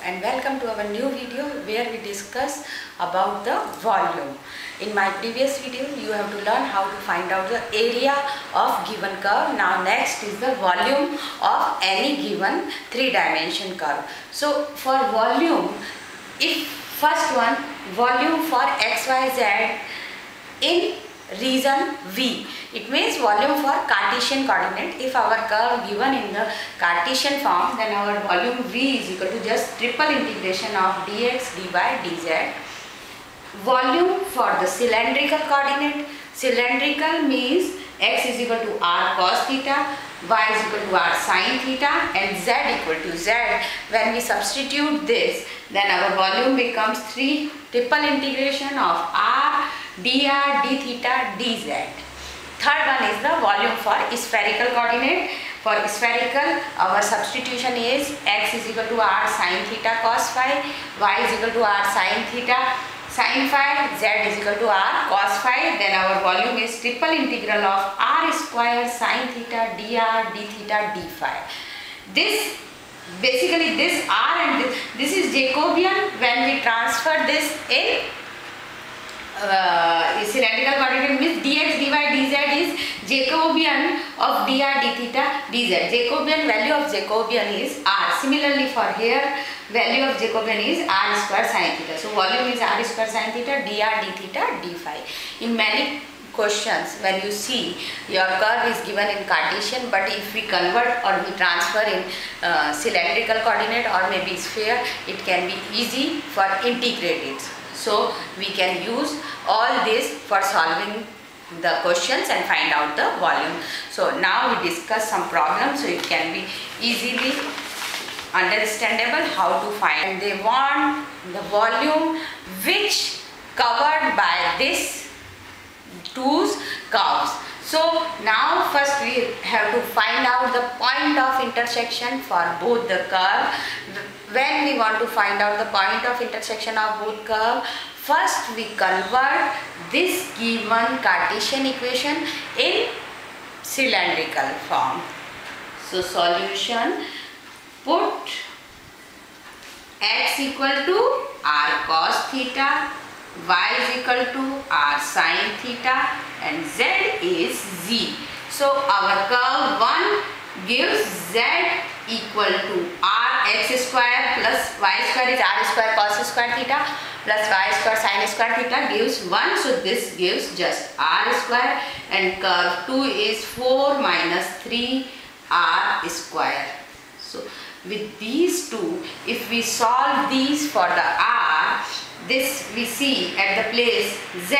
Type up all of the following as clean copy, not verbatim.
and welcome to our new video where we discuss about the volume. In my previous video you have to learn how to find out the area of given curve. Now next is the volume of any given three-dimension curve. So for volume, if first one, volume for xyz in region V, it means volume for Cartesian coordinate. If our curve given in the Cartesian form, then our volume V is equal to just triple integration of dx dy dz. Volume for the cylindrical coordinate, cylindrical means x is equal to r cos theta, y is equal to r sin theta, and z equal to z. When we substitute this, then our volume becomes 3 triple integration of r dr d theta dz. Third one is the volume for spherical coordinate. For spherical, our substitution is x is equal to r sin theta cos phi, y is equal to r sin theta sin phi, z is equal to r cos phi. Then our volume is triple integral of r square sin theta dr d theta d phi. This basically this r and this is Jacobian. When we transfer this in cylindrical coordinate, means dx dy dz is Jacobian of dr d theta dz. Jacobian value of Jacobian is r. Similarly for here, value of Jacobian is r square sin theta. So volume is r square sin theta dr d theta d phi. In many questions, when you see your curve is given in Cartesian, but if we convert or we transfer in cylindrical coordinate or maybe sphere, it can be easy for integrate it. So we can use all this for solving the questions and find out the volume. So now we discuss some problems so it can be easily understandable how to find. And they want the volume which covered by this two curves. So now first we have to find out the point of intersection for both the curve. When we want to find out the point of intersection of both curve, first we convert this given Cartesian equation in cylindrical form. So solution, put x equal to r cos theta, y is equal to r sin theta, and z is z. So our curve 1 gives z equal to r x square plus y square is r square cos square theta plus y square sin square theta gives 1. So this gives just r square, and curve 2 is 4 minus 3 r square. So with these two, if we solve these for the r, this we see at the place z,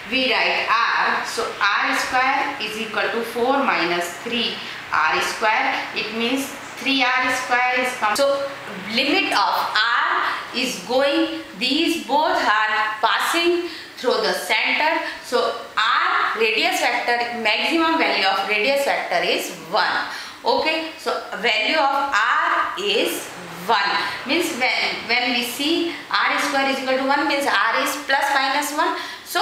we write r. So r square is equal to 4 minus 3 r square. It means 3r square is come. So limit of r is going, these both are passing through the center. So r radius vector, maximum value of radius vector is 1. Okay, so value of r is 1. Means when we see r square is equal to 1, means r is plus minus 1. So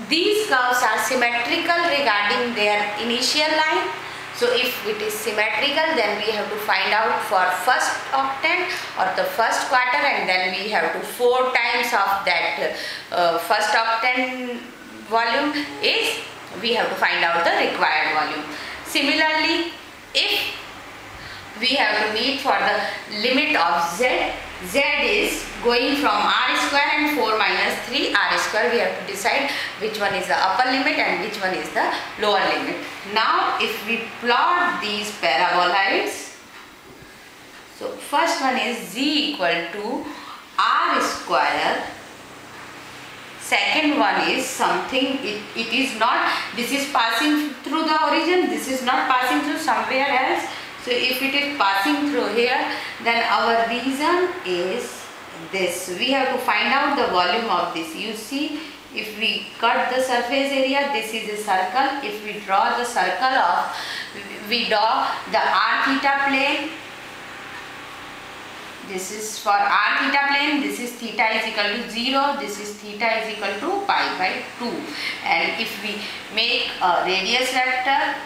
these curves are symmetrical regarding their initial line. So if it is symmetrical, then we have to find out for first octant or the first quarter, and then we have to 4 times of that first octant volume is, we have to find out the required volume. Similarly, if we have to meet for the limit of z, z is going from r square and 4 minus 3 r square, we have to decide which one is the upper limit and which one is the lower limit. Now if we plot these paraboloids, so first one is z equal to r square, second one is something, it is not, this is passing through the origin, this is not passing through somewhere else. So if it is passing through here, then our reason is this. We have to find out the volume of this. You see, if we cut the surface area, this is a circle. If we draw the circle of, we draw the r theta plane. This is for r theta plane, this is theta is equal to 0, this is theta is equal to pi by 2. And if we make a radius vector,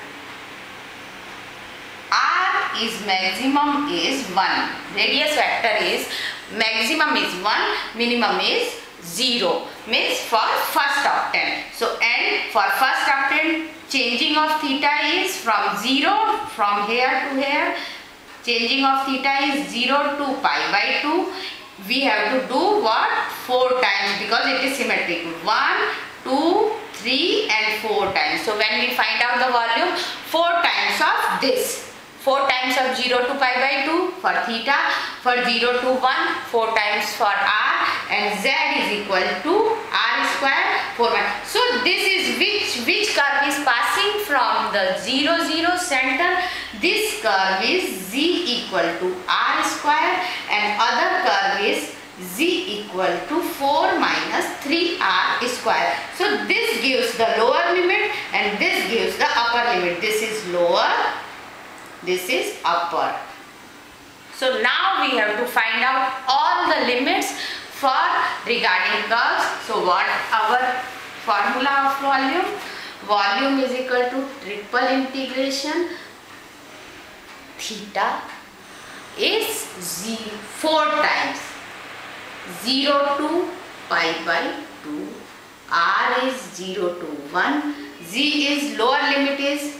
r is maximum is 1, radius vector is maximum is 1, minimum is 0, means for first octant. So and for first octant, changing of theta is from 0, from here to here, changing of theta is 0 to pi by 2. We have to do what? 4 times, because it is symmetric. 1, 2, 3 and 4 times. So when we find out the volume, 4 times of this. 4 times of 0 to pi by 2 for theta, for 0 to 1, 4 times for r, and z is equal to r square 4 1. So this is which curve is passing from the 0, 0 center. This curve is z equal to r square, and other curve is z equal to 4 minus 3r square. So this gives the lower limit and this gives the upper limit. This is lower, this is upper. So now we have to find out all the limits for regarding curves. So what our formula of volume? Volume is equal to triple integration theta is 4 times 0 to pi by 2, r is 0 to 1, z is lower limit is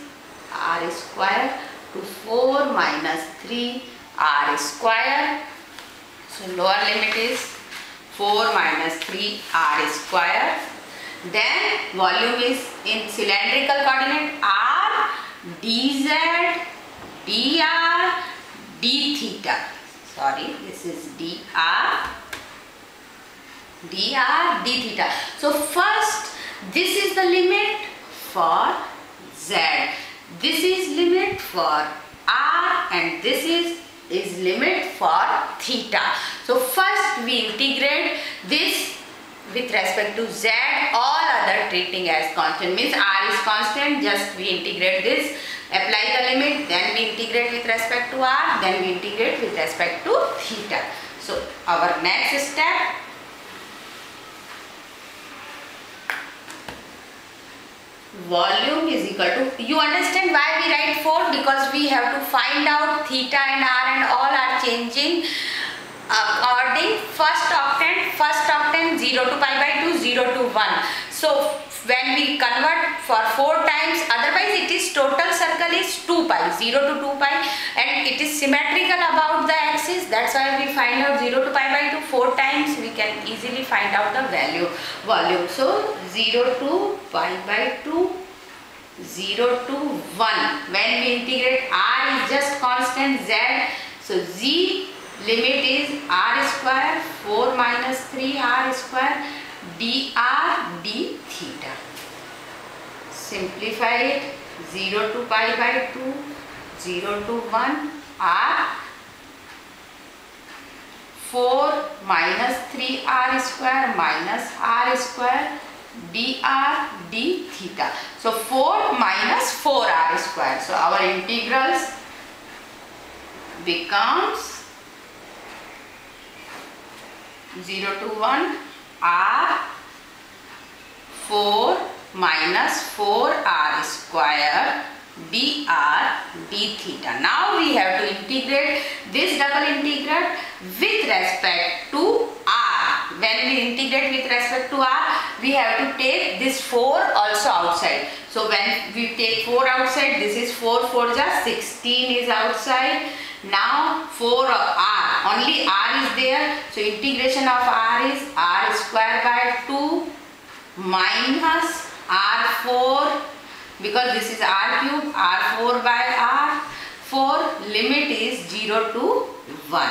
r square to 4 minus 3 r square. So lower limit is 4 minus 3 r square. Then volume is in cylindrical coordinate r dz dr d theta. Sorry, this is dr d theta. So first, this is the limit for z. This is limit for r, and this is limit for theta. So first we integrate this with respect to z, all other treating as constant, means r is constant, just we integrate this, apply the limit, then we integrate with respect to r, then we integrate with respect to theta. So our next step, volume is equal to, you understand why we write 4? Because we have to find out theta and r and all are changing according first octant 0 to pi by 2, 0 to 1. So when we convert for 4 times, otherwise it is total circle is 2 pi, 0 to 2 pi, and it is symmetrical about the axis. That's why we find out 0 to pi by 2 4 times, we can easily find out the volume. So 0 to pi by 2, 0 to 1. When we integrate, r is just constant, z, so z limit is r square 4 minus 3 r square dr d theta. Simplify it. 0 to pi by 2, 0 to 1, r 4 minus 3 r square minus r square dr d theta. So 4 minus 4 r square. So our integrals becomes 0 to 1 r 4 minus 4 r square dr d theta. Now we have to integrate this double integral with respect to r. When we integrate with respect to r, we have to take this 4 also outside. So when we take 4 outside, this is 4 4 just 16 is outside. Now 4 of r, only r is there, so integration of r is r square by 2 minus r4, because this is r cube, r4 by r4, limit is 0 to 1.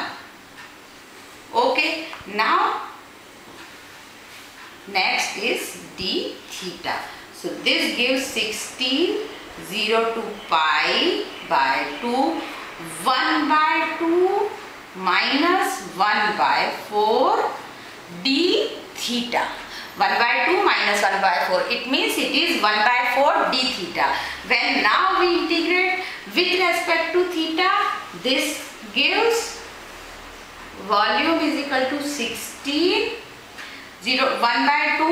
Okay, now next is d theta. So this gives 16, 0 to pi by 2, 1 by 2 minus 1 by 4 d theta. 1 by 2 minus 1 by 4. It means it is 1 by 4 d theta. When now we integrate with respect to theta, this gives volume is equal to 16, 1 by 2,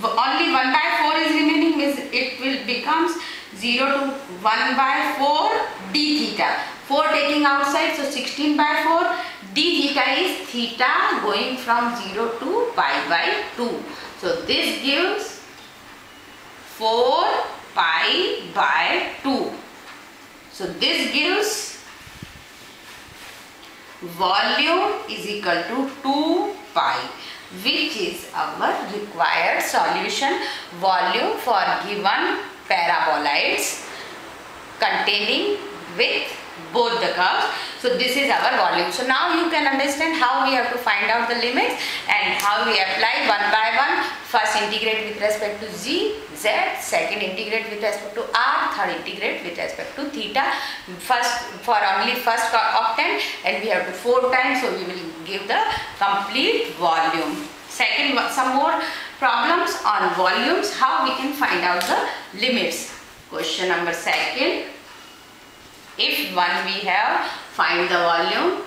only 1 by 4 is remaining, means it will becomes 0 to 1 by 4 d theta. 4 taking outside, so 16 by 4. D theta is theta going from 0 to pi by 2. So this gives 4 pi by 2. So this gives volume is equal to 2 pi, which is our required solution. Volume for given paraboloids containing with both the curves. So this is our volume. So now you can understand how we have to find out the limits and how we apply one by one. First integrate with respect to z, second integrate with respect to r, third integrate with respect to theta. First for only first octant, and we have to 4 times, so we will give the complete volume. Second, some more problems on volumes, how we can find out the limits. Question number 2. If one we have, find the volume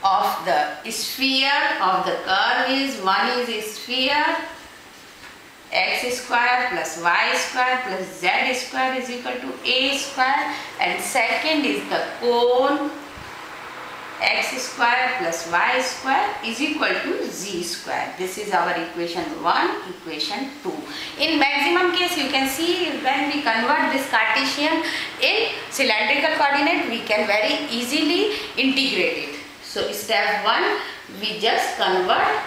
of the sphere of the curve is, one is a sphere x square plus y square plus z square is equal to a square, and second is the cone x square plus y square is equal to z square. This is our equation 1, equation 2. In maximum case, you can see when we convert this Cartesian in cylindrical coordinate, we can very easily integrate it. So step 1, we just convert,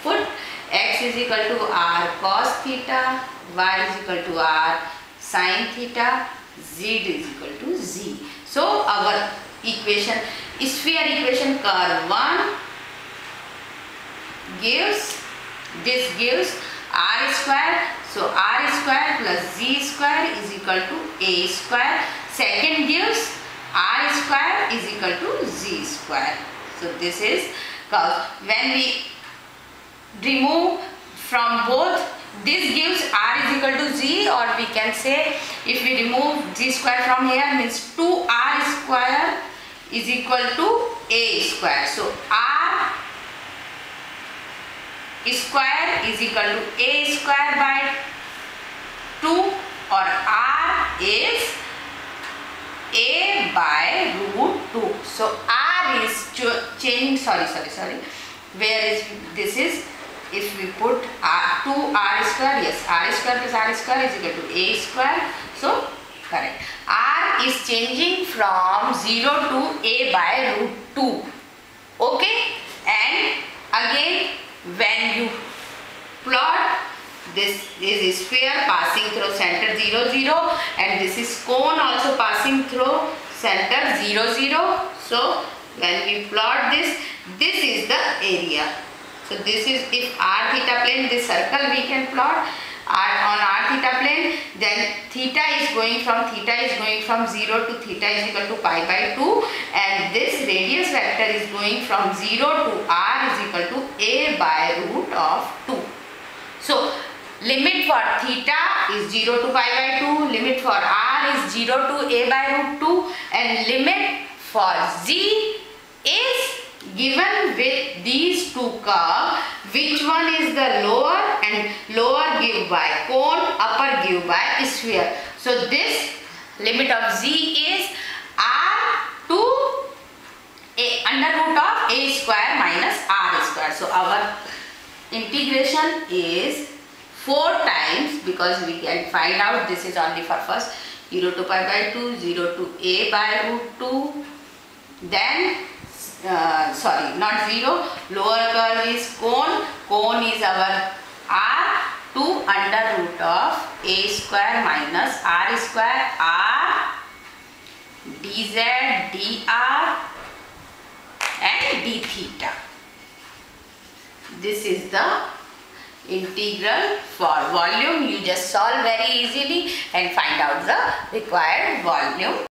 put x is equal to r cos theta, y is equal to r sin theta, z is equal to z. So our equation, sphere equation curve 1 gives, this gives r square, so r square plus z square is equal to a square. Second gives r square is equal to z square. So this is curve. When we remove from both, this gives r is equal to z, or we can say if we remove z square from here, means 2r square is equal to a square. So r square is equal to a square by 2, or r is a by root 2. So r is changing, sorry, where is this is, if we put r, 2r square, yes, r square plus r square is equal to a square, so correct. R is changing from 0 to a by root 2. Okay, and again when you plot, this is a sphere passing through center 0, 0, and this is cone also passing through center 0, 0. So when we plot this, this is the area. So this is, if r theta plane, this circle we can plot on r theta plane, then theta is going from 0 to theta is equal to pi by 2, and this radius vector is going from 0 to r is equal to a by root of 2. So limit for theta is 0 to pi by 2, limit for r is 0 to a by root 2, and limit for z is given with these two curves. Which one is the lower, and lower give by cone, upper give by sphere. So this limit of z is r to a under root of a square minus r square. So our integration is 4 times, because we can find out this is only for first 0 to pi by 2, 0 to a by root 2, then sorry, not 0, lower curve is cone, cone is our r to under root of a square minus r square, r dz, dr and d theta. This is the integral for volume. You just solve very easily and find out the required volume.